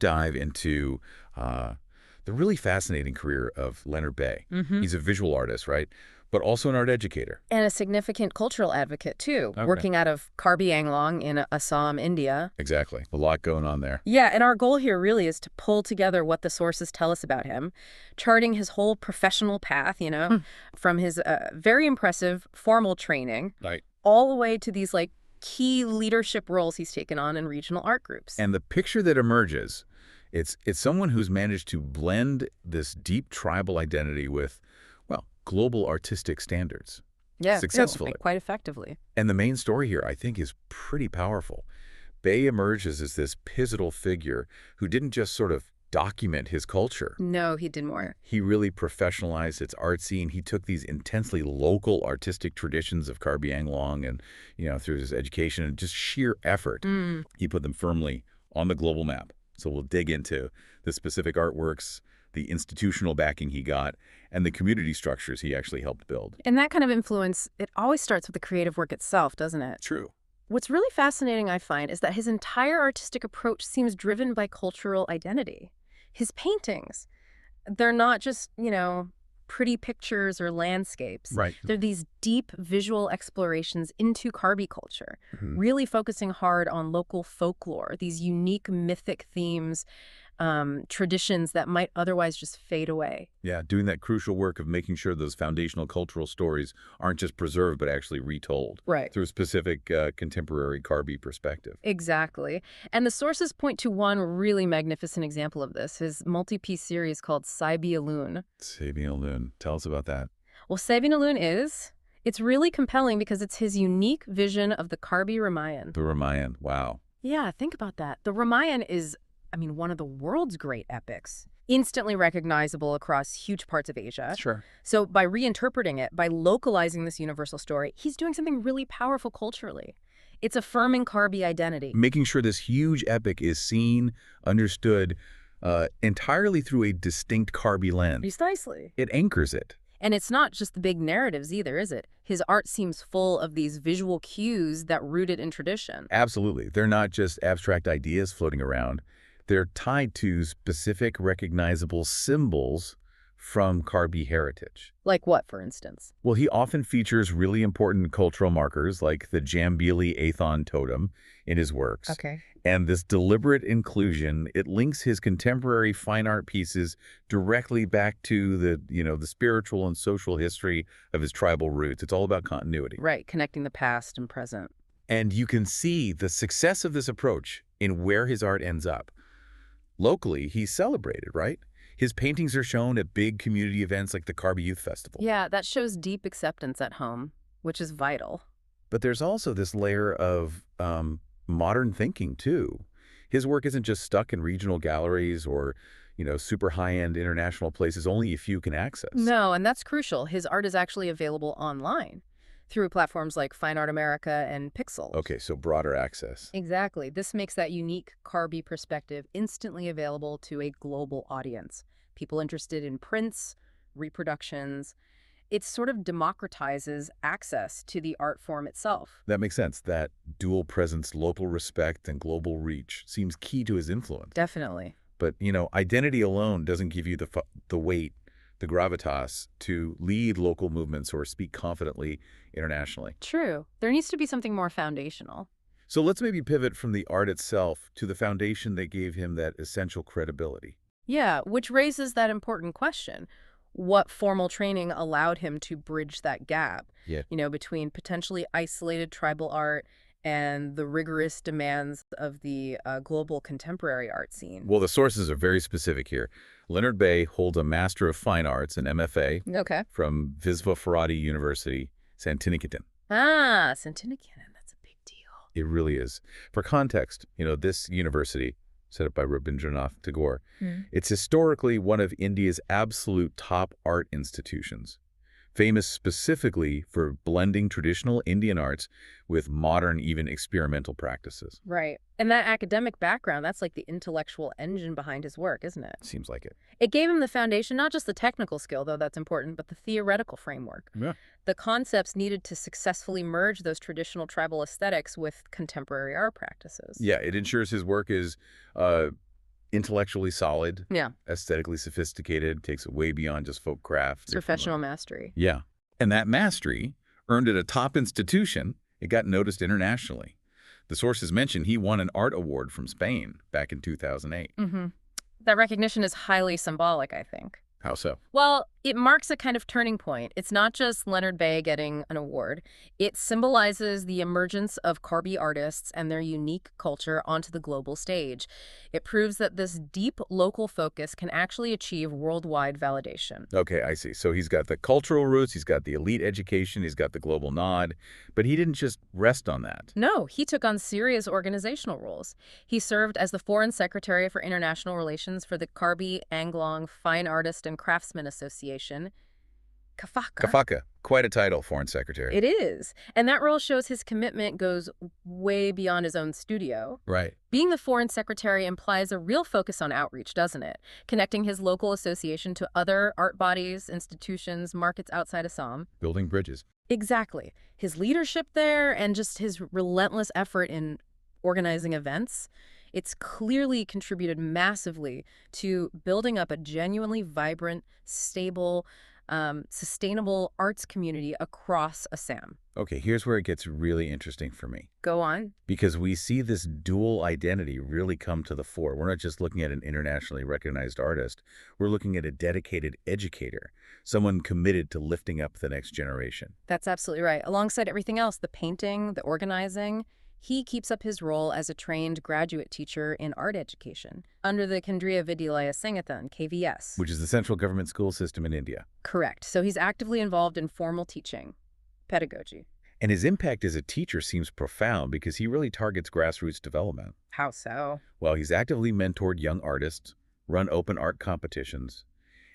dive into the really fascinating career of Leonard Bey. He's a visual artist, right? But also an art educator. And a significant cultural advocate, too, Okay. working out of Karbi Anglong in Assam, India. Exactly. A lot going on there. Yeah, and our goal here really is to pull together what the sources tell us about him, charting his whole professional path, from his very impressive formal training Right. all the way to these, like, key leadership roles he's taken on in regional art groups. And the picture that emerges, it's someone who's managed to blend this deep tribal identity with, well, global artistic standards. Yeah, Successfully. quite effectively. And the main story here, I think, is pretty powerful. Bey emerges as this pivotal figure who didn't just sort of document his culture. No, he did more. He really professionalized its art scene. He took these intensely local artistic traditions of Karbi Anglong and, through his education and just sheer effort, he put them firmly on the global map. So we'll dig into the specific artworks, the institutional backing he got, and the community structures he actually helped build. And that kind of influence, it always starts with the creative work itself, doesn't it? True. What's really fascinating, I find, is that his entire artistic approach seems driven by cultural identity. His paintings, they're not just, pretty pictures or landscapes. Right. They're these deep visual explorations into Karbi culture, really focusing hard on local folklore, these unique mythic themes, traditions that might otherwise just fade away. Yeah, doing that crucial work of making sure those foundational cultural stories aren't just preserved, but actually retold. Right. Through a specific contemporary Karbi perspective. Exactly. And the sources point to one really magnificent example of this, his multi-piece series called Saibi Alun. Saibi Alun. Tell us about that. Well, Saibi Alun it's really compelling because it's his unique vision of the Karbi Ramayan. The Ramayan. Wow. Yeah, think about that. The Ramayan is, one of the world's great epics, instantly recognizable across huge parts of Asia. Sure. So by reinterpreting it, by localizing this universal story, he's doing something really powerful culturally. It's affirming Karbi identity. Making sure this huge epic is seen, understood, entirely through a distinct Karbi lens. Precisely. It anchors it. And it's not just the big narratives either, is it? His art seems full of these visual cues that root it in tradition. Absolutely. They're not just abstract ideas floating around. They're tied to specific recognizable symbols from Karbi heritage. Like what, for instance? Well, he often features really important cultural markers like the Jambili Athon totem in his works. Okay. And this deliberate inclusion, it links his contemporary fine art pieces directly back to the spiritual and social history of his tribal roots. It's all about continuity. Right, connecting the past and present. And you can see the success of this approach in where his art ends up. Locally, he's celebrated, right? His paintings are shown at big community events like the Karbi Youth Festival. Yeah, that shows deep acceptance at home, which is vital. But there's also this layer of modern thinking, too. His work isn't just stuck in regional galleries or, super high-end international places only a few can access. No, and that's crucial. His art is actually available online through platforms like Fine Art America and Pixel. Okay, so broader access. Exactly. This makes that unique Karbi perspective instantly available to a global audience. People interested in prints, reproductions. It sort of democratizes access to the art form itself. That makes sense. That dual presence, local respect, and global reach seems key to his influence. Definitely. But, identity alone doesn't give you the weight, the gravitas to lead local movements or speak confidently internationally. True. There needs to be something more foundational. So let's maybe pivot from the art itself to the foundation that gave him that essential credibility. Yeah, which raises that important question. What formal training allowed him to bridge that gap, between potentially isolated tribal art and the rigorous demands of the global contemporary art scene? Well, the sources are very specific here. Leonard Bey holds a Master of Fine Arts, an MFA, from Visva University, Santiniketan. Ah, Santiniketan, that's a big deal. It really is. For context, this university, set up by Rabindranath Tagore, it's historically one of India's absolute top art institutions, famous specifically for blending traditional Indian arts with modern, even experimental practices. Right. And that academic background, that's like the intellectual engine behind his work, isn't it? Seems like it. It gave him the foundation, not just the technical skill, though that's important, but the theoretical framework. Yeah. The concepts needed to successfully merge those traditional tribal aesthetics with contemporary art practices. Yeah, it ensures his work is Intellectually solid, Yeah. aesthetically sophisticated, takes it way beyond just folk craft. Professional mastery. Yeah. And that mastery, earned at a top institution, it got noticed internationally. The sources mention he won an art award from Spain back in 2008. That recognition is highly symbolic, I think. How so? Well, it marks a kind of turning point. It's not just Leonard Bey getting an award. It symbolizes the emergence of Karbi artists and their unique culture onto the global stage. It proves that this deep local focus can actually achieve worldwide validation. Okay, I see. So he's got the cultural roots, he's got the elite education, he's got the global nod, but he didn't just rest on that. No, he took on serious organizational roles. He served as the Foreign Secretary for International Relations for the Karbi Anglong Fine Artist and Craftsman Association, Kafaka. Kafaka, quite a title, Foreign Secretary. It is. And that role shows his commitment goes way beyond his own studio. Right. Being the Foreign Secretary implies a real focus on outreach, doesn't it? Connecting his local association to other art bodies, institutions, markets outside Assam. Building bridges. Exactly. His leadership there and just his relentless effort in organizing events, it's clearly contributed massively to building up a genuinely vibrant, stable, sustainable arts community across Assam. Okay, here's where it gets really interesting for me. Go on. Because we see this dual identity really come to the fore. We're not just looking at an internationally recognized artist. We're looking at a dedicated educator, someone committed to lifting up the next generation. That's absolutely right. Alongside everything else, the painting, the organizing, he keeps up his role as a trained graduate teacher in art education under the Kendriya Vidyalaya Sangathan, KVS. Which is the central government school system in India. Correct. So he's actively involved in formal teaching, pedagogy. And his impact as a teacher seems profound because he really targets grassroots development. How so? Well, he's actively mentored young artists, run open art competitions,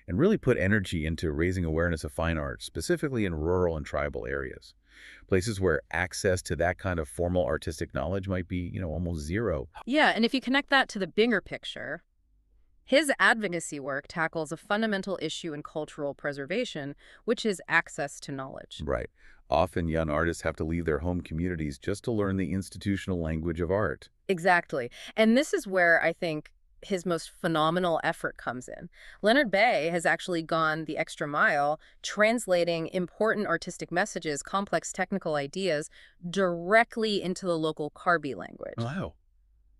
and really put energy into raising awareness of fine art, specifically in rural and tribal areas. Places where access to that kind of formal artistic knowledge might be, almost zero. Yeah, and if you connect that to the bigger picture, his advocacy work tackles a fundamental issue in cultural preservation, which is access to knowledge. Right. Often young artists have to leave their home communities just to learn the institutional language of art. Exactly. And this is where I think his most phenomenal effort comes in. Leonard Bey has actually gone the extra mile, translating important artistic messages, complex technical ideas, directly into the local Karbi language. Wow.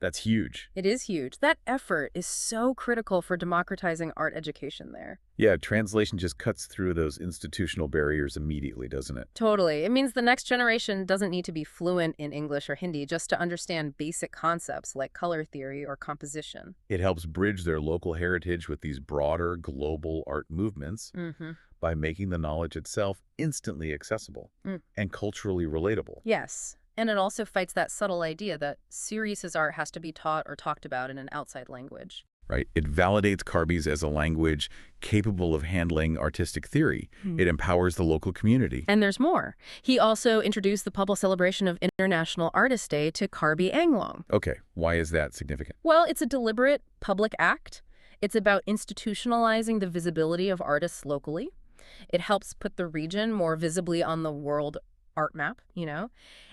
That's huge. It is huge. That effort is so critical for democratizing art education there. Yeah, translation just cuts through those institutional barriers immediately, doesn't it? Totally. It means the next generation doesn't need to be fluent in English or Hindi just to understand basic concepts like color theory or composition. It helps bridge their local heritage with these broader global art movements by making the knowledge itself instantly accessible and culturally relatable. Yes. And it also fights that subtle idea that serious art has to be taught or talked about in an outside language. Right. It validates Karbis as a language capable of handling artistic theory. It empowers the local community. And there's more. He also introduced the public celebration of International Artist Day to Karbi Anglong. Okay. Why is that significant? Well, it's a deliberate public act. It's about institutionalizing the visibility of artists locally. It helps put the region more visibly on the world art map,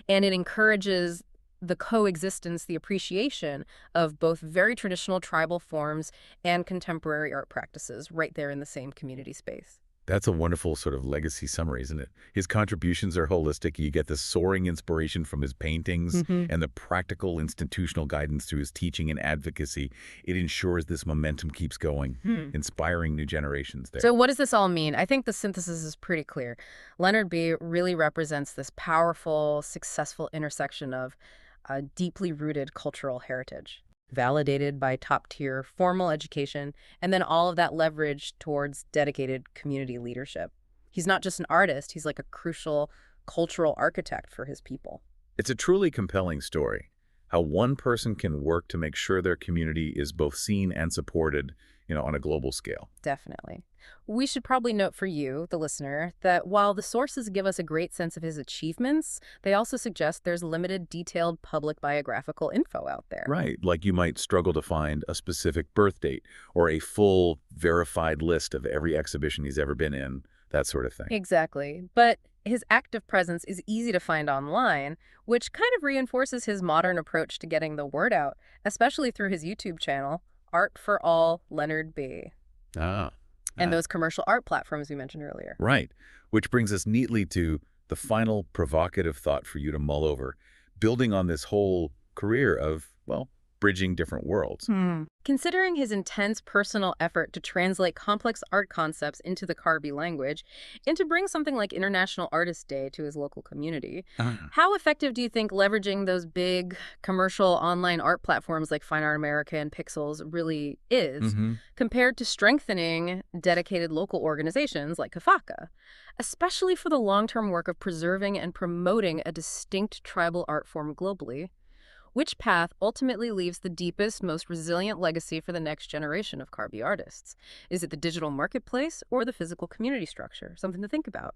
and it encourages the coexistence, the appreciation of both very traditional tribal forms and contemporary art practices right there in the same community space. That's a wonderful sort of legacy summary, isn't it? His contributions are holistic. You get the soaring inspiration from his paintings and the practical institutional guidance through his teaching and advocacy. It ensures this momentum keeps going, inspiring new generations there. So what does this all mean? I think the synthesis is pretty clear. Leonard Bey really represents this powerful, successful intersection of a deeply rooted cultural heritage, validated by top-tier formal education, and then all of that leverage towards dedicated community leadership. He's not just an artist, he's like a crucial cultural architect for his people. It's a truly compelling story, how one person can work to make sure their community is both seen and supported, on a global scale. Definitely. We should probably note for you, the listener, that while the sources give us a great sense of his achievements, they also suggest there's limited detailed public biographical info out there. Right, like you might struggle to find a specific birth date or a full verified list of every exhibition he's ever been in, that sort of thing. Exactly. But his active presence is easy to find online, which kind of reinforces his modern approach to getting the word out, especially through his YouTube channel, Art for All, Leonard Bey, Ah, and ah, those commercial art platforms we mentioned earlier. right. Which brings us neatly to the final provocative thought for you to mull over, building on this whole career of, well, bridging different worlds. Considering his intense personal effort to translate complex art concepts into the Karbi language and to bring something like International Artist Day to his local community, Ah. how effective do you think leveraging those big commercial online art platforms like Fine Art America and Pixels really is Mm-hmm. compared to strengthening dedicated local organizations like Kafaka, especially for the long-term work of preserving and promoting a distinct tribal art form globally? Which path ultimately leaves the deepest, most resilient legacy for the next generation of Karbi artists? Is it the digital marketplace or the physical community structure? Something to think about.